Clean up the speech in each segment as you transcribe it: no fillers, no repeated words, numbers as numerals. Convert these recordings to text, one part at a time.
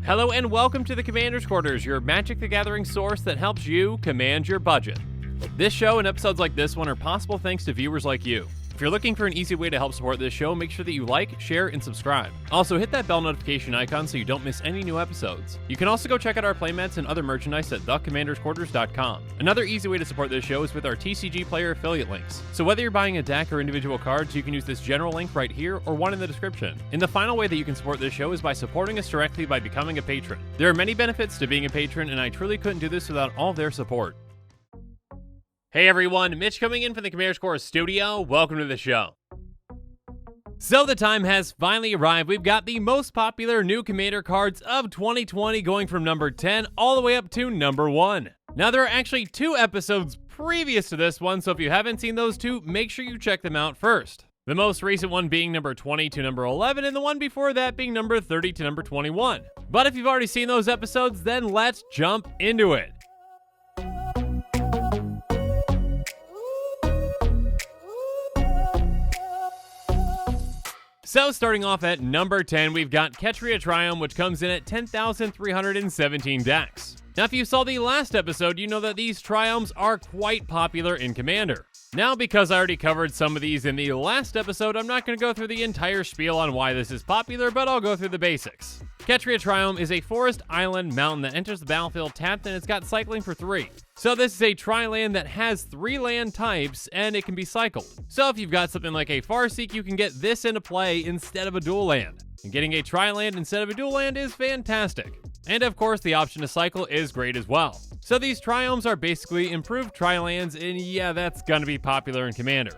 Hello and welcome to the Commander's Quarters, your Magic the Gathering source that helps you command your budget. This show and episodes like this one are possible thanks to viewers like you. If you're looking for an easy way to help support this show, make sure that you like, share, and subscribe. Also, hit that bell notification icon so you don't miss any new episodes. You can also go check out our playmats and other merchandise at thecommandersquarters.com. Another easy way to support this show is with our TCG player affiliate links. So whether you're buying a deck or individual cards, you can use this general link right here or one in the description. And the final way that you can support this show is by supporting us directly by becoming a patron. There are many benefits to being a patron, and I truly couldn't do this without all their support. Hey everyone, Mitch coming in from the Commander's Quarters studio. Welcome to the show. So the time has finally arrived. We've got the most popular new Commander cards of 2020 going from number 10 all the way up to number 1. Now there are actually 2 episodes previous to this one, so if you haven't seen those 2, make sure you check them out first. The most recent one being number 20 to number 11, and the one before that being number 30 to number 21. But if you've already seen those episodes, then let's jump into it. So starting off at number 10, we've got Catria Triome, which comes in at 10,317 decks. Now if you saw the last episode, you know that these Triomes are quite popular in Commander. Now because I already covered some of these in the last episode, I'm not going to go through the entire spiel on why this is popular, but I'll go through the basics. Catria Triome is a forest island mountain that enters the battlefield tapped, and it's got cycling for 3. So this is a tri-land that has 3 land types, and it can be cycled. So if you've got something like a Farseek, you can get this into play instead of a dual land. And getting a tri-land instead of a dual land is fantastic. And of course, the option to cycle is great as well. So these Triomes are basically improved tri-lands, and yeah, that's gonna be popular in Commander.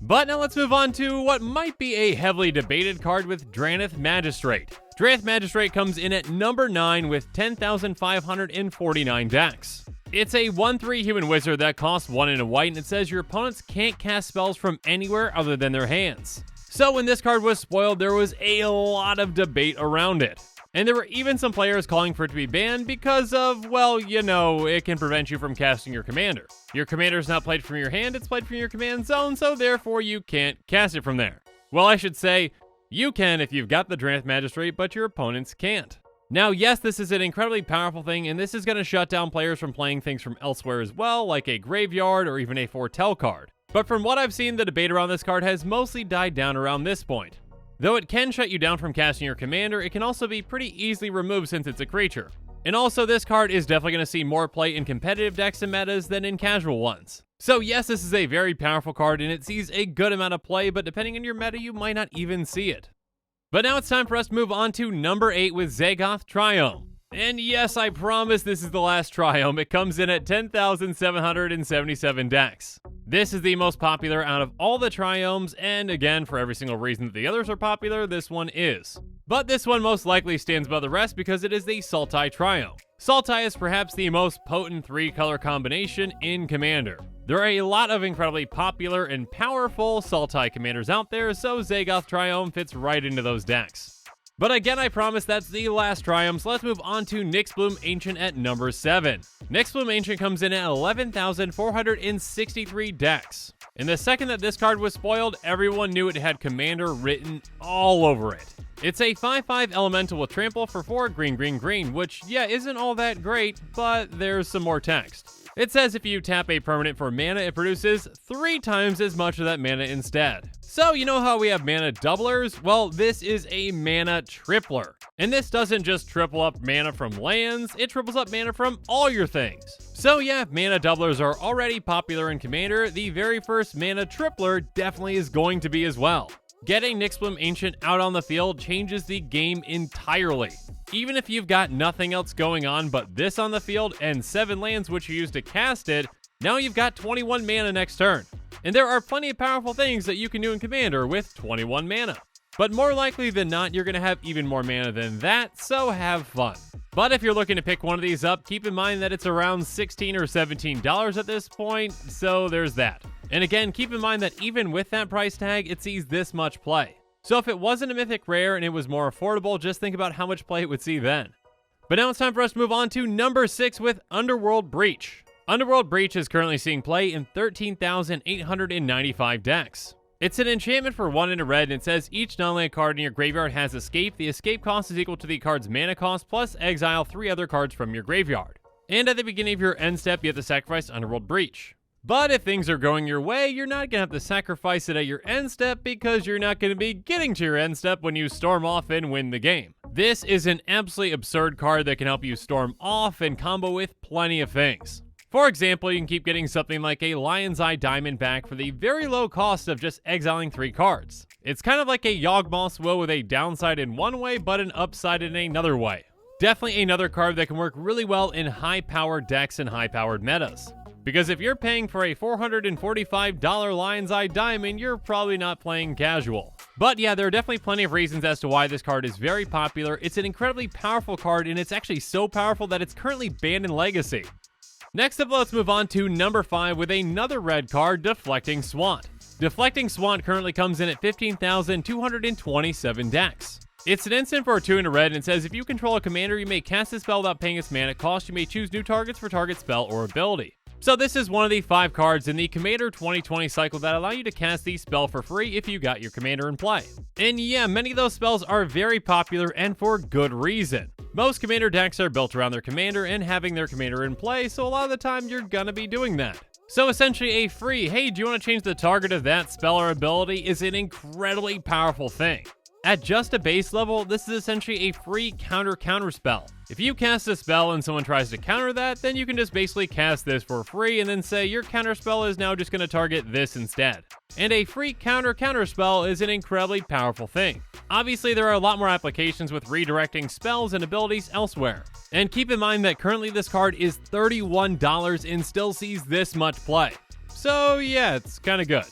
But now let's move on to what might be a heavily debated card with Zagoth Magistrate. Zagoth Magistrate comes in at number 9 with 10,549 decks. It's a 1/3 human wizard that costs 1 and a white, and it says your opponents can't cast spells from anywhere other than their hands. So when this card was spoiled, there was a lot of debate around it. And there were even some players calling for it to be banned because of, well, you know, it can prevent you from casting your commander. Your commander's not played from your hand, it's played from your command zone, so therefore you can't cast it from there. Well, I should say, you can if you've got the Zagoth Magistrate, but your opponents can't. Now, yes, this is an incredibly powerful thing, and this is going to shut down players from playing things from elsewhere as well, like a graveyard or even a foretell card. But from what I've seen, the debate around this card has mostly died down around this point. Though it can shut you down from casting your commander, it can also be pretty easily removed since it's a creature. And also, this card is definitely going to see more play in competitive decks and metas than in casual ones. So yes, this is a very powerful card, and it sees a good amount of play, but depending on your meta, you might not even see it. But now it's time for us to move on to number 8 with Zagoth Trio. And yes, I promise this is the last Triome. It comes in at 10,777 decks. This is the most popular out of all the Triomes, and again, for every single reason that the others are popular, this one is. But this one most likely stands above the rest because it is the Sultai Triome. Sultai is perhaps the most potent 3-color combination in Commander. There are a lot of incredibly popular and powerful Sultai commanders out there, so Zagoth Triome fits right into those decks. But again, I promise that's the last Triome, so let's move on to Nyxbloom Ancient at number 7. Nyxbloom Ancient comes in at 11,463 decks. And the second that this card was spoiled, everyone knew it had Commander written all over it. It's a 5/5 elemental with trample for 4 green, which, yeah, isn't all that great, but there's some more text. It says if you tap a permanent for mana, it produces 3 times as much of that mana instead. So you know how we have mana doublers? Well, this is a mana tripler. And this doesn't just triple up mana from lands, it triples up mana from all your things. So yeah, if mana doublers are already popular in Commander, the very first mana tripler definitely is going to be as well. Getting Nyxbloom Ancient out on the field changes the game entirely. Even if you've got nothing else going on but this on the field and 7 lands which you use to cast it, now you've got 21 mana next turn. And there are plenty of powerful things that you can do in Commander with 21 mana. But more likely than not, you're going to have even more mana than that, so have fun. But if you're looking to pick one of these up, keep in mind that it's around $16 or $17 at this point, so there's that. And again, keep in mind that even with that price tag, it sees this much play. So if it wasn't a mythic rare and it was more affordable, just think about how much play it would see then. But now it's time for us to move on to number 6 with Underworld Breach. Underworld Breach is currently seeing play in 13,895 decks. It's an enchantment for 1 and a red, and it says each non-land card in your graveyard has escape. The escape cost is equal to the card's mana cost plus exile 3 other cards from your graveyard. And at the beginning of your end step, you have to sacrifice Underworld Breach. But if things are going your way, you're not going to have to sacrifice it at your end step because you're not going to be getting to your end step when you storm off and win the game. This is an absolutely absurd card that can help you storm off and combo with plenty of things. For example, you can keep getting something like a Lion's Eye Diamond back for the very low cost of just exiling 3 cards. It's kind of like a Yawgmoth's Will with a downside in one way, but an upside in another way. Definitely another card that can work really well in high-powered decks and high-powered metas. Because if you're paying for a $445 Lion's Eye Diamond, you're probably not playing casual. But yeah, there are definitely plenty of reasons as to why this card is very popular. It's an incredibly powerful card, and it's actually so powerful that it's currently banned in Legacy. Next up, let's move on to number 5 with another red card, Deflecting Swat. Deflecting Swat currently comes in at 15,227 decks. It's an instant for 2 and a red, and it says if you control a commander, you may cast this spell without paying its mana cost. You may choose new targets for target spell or ability. So this is one of the 5 cards in the Commander 2020 cycle that allow you to cast the spell for free if you got your commander in play. And yeah, many of those spells are very popular and for good reason. Most commander decks are built around their commander and having their commander in play, so a lot of the time you're gonna be doing that. So essentially a free, hey, do you want to change the target of that spell or ability is an incredibly powerful thing. At just a base level, this is essentially a free counter spell. If you cast a spell and someone tries to counter that, then you can just basically cast this for free and then say your counter spell is now just going to target this instead. And a free counter spell is an incredibly powerful thing. Obviously, there are a lot more applications with redirecting spells and abilities elsewhere. And keep in mind that currently this card is $31 and still sees this much play. So yeah, it's kind of good.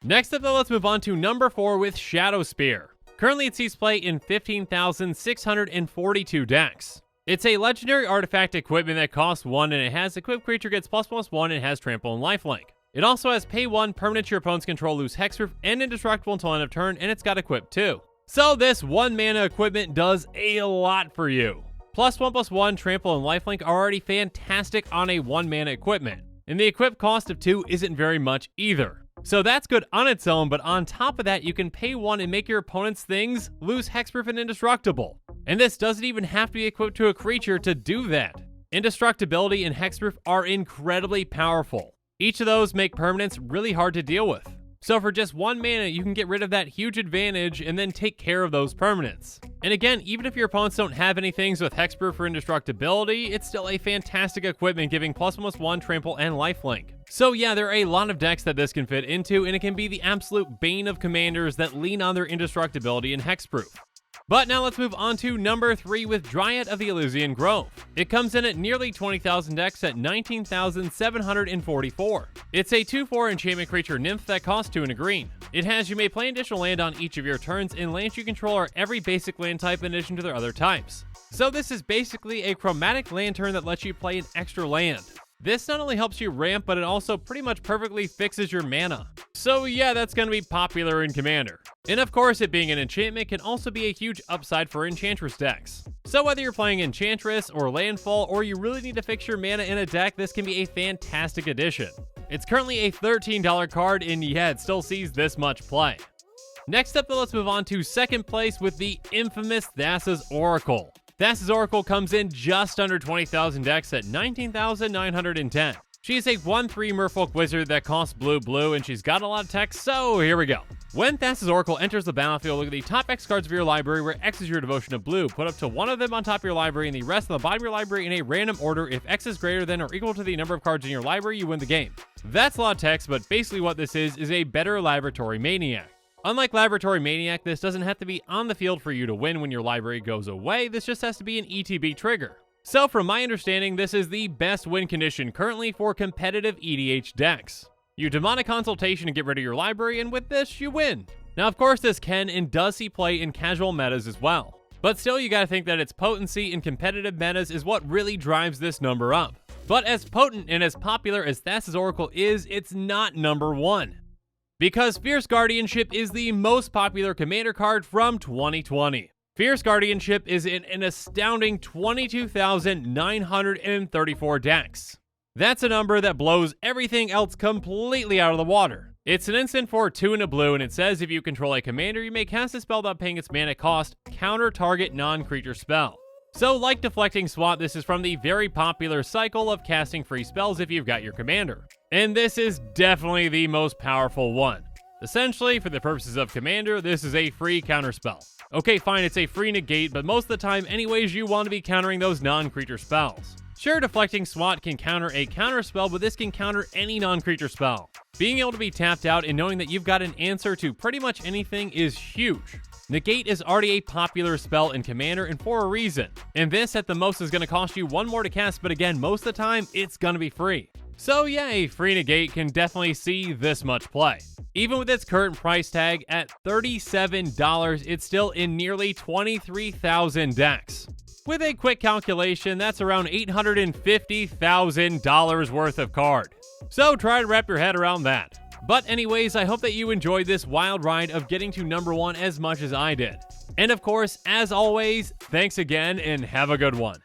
Next up though, let's move on to number 4 with Shadow Spear. Currently, it sees play in 15,642 decks. It's a legendary artifact equipment that costs 1, and it has equipped creature gets ++1 and has trample and lifelink. It also has pay 1, permanent your opponents control lose hexproof and indestructible until end of turn, and it's got equipped too. So this 1 mana equipment does a lot for you. +1/+1, trample and lifelink are already fantastic on a 1 mana equipment, and the equip cost of 2 isn't very much either. So that's good on its own, but on top of that, you can pay 1 and make your opponent's things lose hexproof and indestructible. And this doesn't even have to be equipped to a creature to do that. Indestructibility and hexproof are incredibly powerful. Each of those make permanents really hard to deal with. So for just 1 mana, you can get rid of that huge advantage and then take care of those permanents. And again, even if your opponents don't have any things with hexproof or indestructibility, it's still a fantastic equipment giving +1/+1, trample, and lifelink. So yeah, there are a lot of decks that this can fit into, and it can be the absolute bane of commanders that lean on their indestructibility and hexproof. But now let's move on to number 3 with Dryad of the Eluzian Grove. It comes in at nearly 20,000 decks at 19,744. It's a 2/4 enchantment creature nymph that costs 2 and a green. It has you may play an additional land on each of your turns, and lands you control are every basic land type in addition to their other types. So this is basically a chromatic lantern that lets you play an extra land. This not only helps you ramp, but it also pretty much perfectly fixes your mana. So yeah, that's going to be popular in Commander. And of course, it being an enchantment can also be a huge upside for Enchantress decks. So whether you're playing Enchantress or Landfall, or you really need to fix your mana in a deck, this can be a fantastic addition. It's currently a $13 card, and yeah, it still sees this much play. Next up, let's move on to second place with the infamous Nasos Oracle. Nasos Oracle comes in just under 20,000 decks at 19,910. She's a 1/3 Merfolk Wizard that costs blue, and she's got a lot of text, so here we go. When Nasos Oracle enters the battlefield, look at the top X cards of your library, where X is your devotion of blue. Put up to 1 of them on top of your library, and the rest on the bottom of your library in a random order. If X is greater than or equal to the number of cards in your library, you win the game. That's a lot of text, but basically what this is a better Laboratory Maniac. Unlike Laboratory Maniac, this doesn't have to be on the field for you to win when your library goes away. This just has to be an ETB trigger. So from my understanding, this is the best win condition currently for competitive EDH decks. You demonic consultation to get rid of your library, and with this, you win. Now, of course, this can and does see play in casual metas as well. But still, you gotta think that its potency in competitive metas is what really drives this number up. But as potent and as popular as Nasos Oracle is, it's not number 1. Because Fierce Guardianship is the most popular commander card from 2020. Fierce Guardianship is in an astounding 22,934 decks. That's a number that blows everything else completely out of the water. It's an instant for 2 and a blue, and it says if you control a commander, you may cast a spell without paying its mana cost, counter target non-creature spell. So like Deflecting Swat, this is from the very popular cycle of casting free spells if you've got your commander. And this is definitely the most powerful one. Essentially, for the purposes of commander, this is a free counter spell. Okay, fine, it's a free negate, but most of the time anyways you want to be countering those non-creature spells. Sure, Deflecting Swat can counter a counter spell, but this can counter any non-creature spell. Being able to be tapped out and knowing that you've got an answer to pretty much anything is huge. Negate is already a popular spell in Commander, and for a reason. And this at the most is going to cost you 1 more to cast, but again, most of the time, it's going to be free. So yeah, a free negate can definitely see this much play. Even with its current price tag at $37, it's still in nearly 23,000 decks. With a quick calculation, that's around $850,000 worth of card. So try to wrap your head around that. But anyways, I hope that you enjoyed this wild ride of getting to number 1 as much as I did. And of course, as always, thanks again and have a good one.